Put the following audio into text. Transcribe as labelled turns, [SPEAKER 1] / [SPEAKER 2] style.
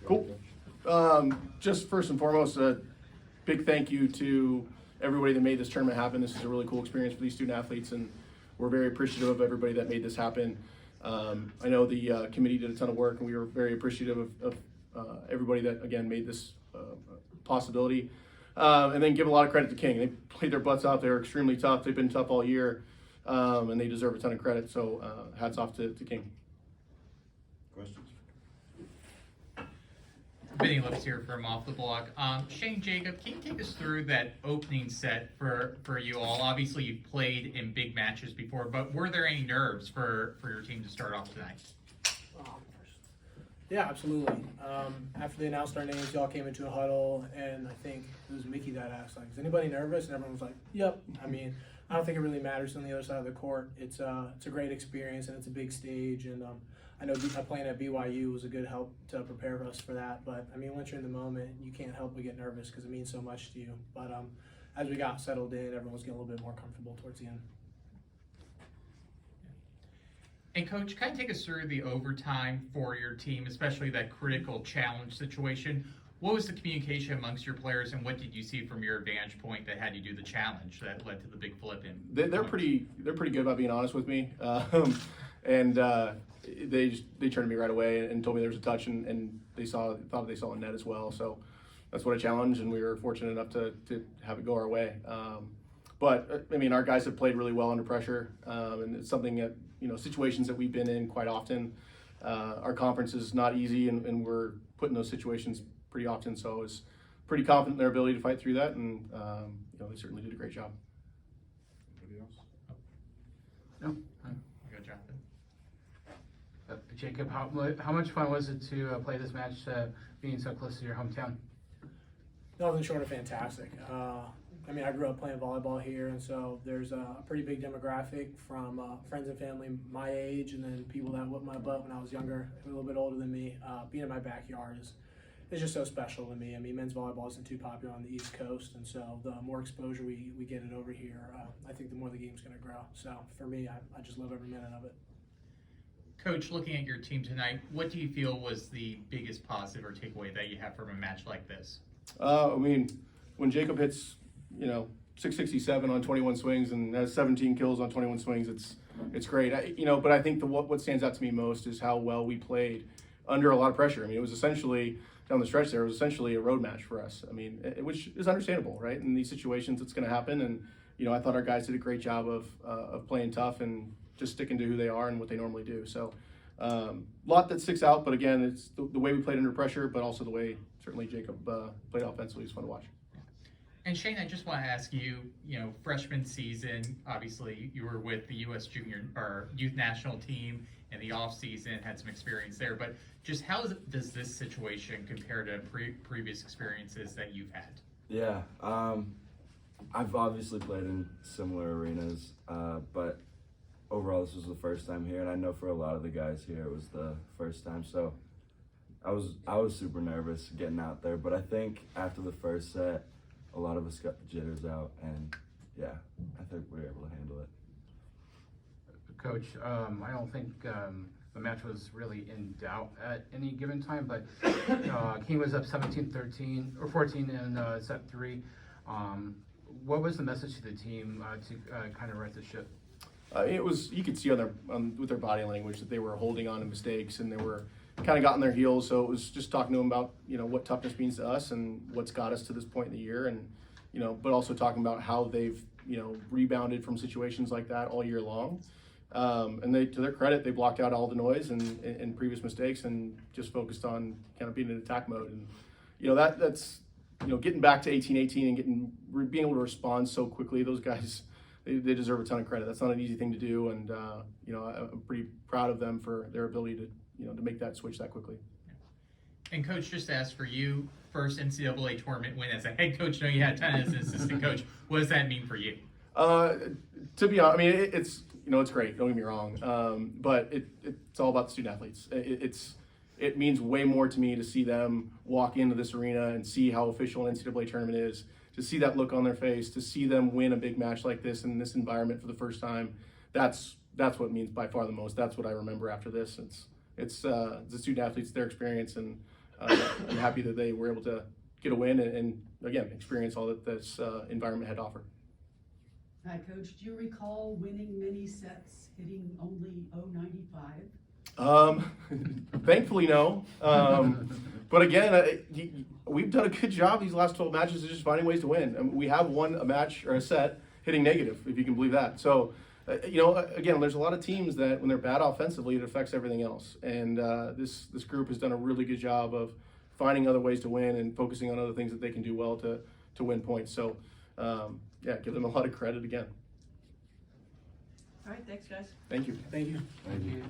[SPEAKER 1] Cool. Just first and foremost, a big thank you to everybody that made this tournament happen. This is a really cool experience for these student athletes, and we're very appreciative of everybody that made this happen. I know the committee did a ton of work, and we were very appreciative of everybody that, again, made this possibility. And then give a lot of credit to King. They played their butts out. They were extremely tough. They've been tough all year, and they deserve a ton of credit. So hats off to King.
[SPEAKER 2] Questions?
[SPEAKER 3] Vinny Lips here from Off the Block. Shane, Jacob, can you take us through that opening set for you all? Obviously, you've played in big matches before, but were there any nerves for your team to start off tonight?
[SPEAKER 4] Yeah, absolutely. After they announced our names, y'all came into a huddle, and I think it was Mickey that asked, like, is anybody nervous? And everyone was like, yep. I mean, I don't think it really matters on the other side of the court. It's a great experience, and it's a big stage, and I know playing at BYU was a good help to prepare us for that. But, I mean, once you're in the moment, you can't help but get nervous because it means so much to you. But as we got settled in, everyone was getting a little bit more comfortable towards the end.
[SPEAKER 3] And Coach, kind of take us through the overtime for your team, especially that critical challenge situation. What was the communication amongst your players, and what did you see from your vantage point that had you do the challenge that led to the big flip in?
[SPEAKER 1] They're pretty good about being honest with me, and they turned to me right away and told me there was a touch, and they thought they saw a net as well. So that's what a challenge, and we were fortunate enough to have it go our way. But I mean, our guys have played really well under pressure, and it's something that, you know, situations that we've been in quite often. Our conference is not easy, and we're put in those situations pretty often. So I was pretty confident in their ability to fight through that, and you know, they certainly did a great job.
[SPEAKER 2] Anybody else?
[SPEAKER 3] No. Go, Jonathan.
[SPEAKER 5] Jacob, how much fun was it to play this match, being so close to your hometown?
[SPEAKER 4] Nothing short of fantastic. I mean, I grew up playing volleyball here, and so there's a pretty big demographic from friends and family my age, and then people that whipped my butt when I was younger, a little bit older than me. Being in my backyard is just so special to me. I mean, men's volleyball isn't too popular on the East Coast, and so the more exposure we get it over here, I think the more the game's going to grow. So for me, I just love every minute of it.
[SPEAKER 3] Coach, looking at your team tonight, what do you feel was the biggest positive or takeaway that you have from a match like this? I
[SPEAKER 1] mean, when Jacob hits, you know, 667 on 21 swings and has 17 kills on 21 swings, it's great. You know, but I think what stands out to me most is how well we played under a lot of pressure. I mean, it was essentially down the stretch there. It was essentially a road match for us. I mean, which is understandable, right? In these situations, it's going to happen. And you know, I thought our guys did a great job of playing tough and just sticking to who they are and what they normally do. So, a lot that sticks out. But again, it's the way we played under pressure, but also the way certainly Jacob played offensively is fun to watch.
[SPEAKER 3] And Shane, I just want to ask you, you know, freshman season, obviously you were with the U.S. junior or youth national team in the off season, had some experience there, but just how does this situation compare to previous experiences that you've had?
[SPEAKER 6] Yeah, I've obviously played in similar arenas, but overall this was the first time here, and I know for a lot of the guys here it was the first time, so I was super nervous getting out there, but I think after the first set, a lot of us got the jitters out, and yeah, I think we were able to handle it.
[SPEAKER 5] Coach, I don't think the match was really in doubt at any given time, but King was up 17-13 or 14 in set 3. What was the message to the team to kind of right the ship?
[SPEAKER 1] It was, you could see with their body language that they were holding on to mistakes, and they were kind of got on their heels. So it was just talking to them about, you know, what toughness means to us and what's got us to this point in the year, and you know, but also talking about how they've, you know, rebounded from situations like that all year long. And they, to their credit, they blocked out all the noise and previous mistakes and just focused on kind of being in attack mode. And you know, that's, you know, getting back to 18-18 and being able to respond so quickly. Those guys, they deserve a ton of credit. That's not an easy thing to do, and you know, I'm pretty proud of them for their ability to, you know, to make that switch that quickly.
[SPEAKER 3] And Coach, just to ask for you, first NCAA tournament win as a head coach. I know you had 10 as an assistant coach. What does that mean for you?
[SPEAKER 1] To be honest, I mean, it's, you know, it's great. Don't get me wrong, but it's all about the student athletes. It means way more to me to see them walk into this arena and see how official an NCAA tournament is, to see that look on their face, to see them win a big match like this in this environment for the first time. That's what means by far the most. That's what I remember after this. it's the student athletes, their experience, and I'm happy that they were able to get a win and again, experience all that this environment had to offer.
[SPEAKER 7] Hi, Coach. Do you recall winning many sets, hitting only 0.95?
[SPEAKER 1] Thankfully, no. But again, we've done a good job these last 12 matches of just finding ways to win. I mean, we have won a match or a set hitting negative, if you can believe that. So, again, there's a lot of teams that when they're bad offensively, it affects everything else. And this group has done a really good job of finding other ways to win and focusing on other things that they can do well to win points. So, give them a lot of credit again.
[SPEAKER 7] All right, thanks, guys.
[SPEAKER 1] Thank you.
[SPEAKER 4] Thank you.
[SPEAKER 6] Thank you.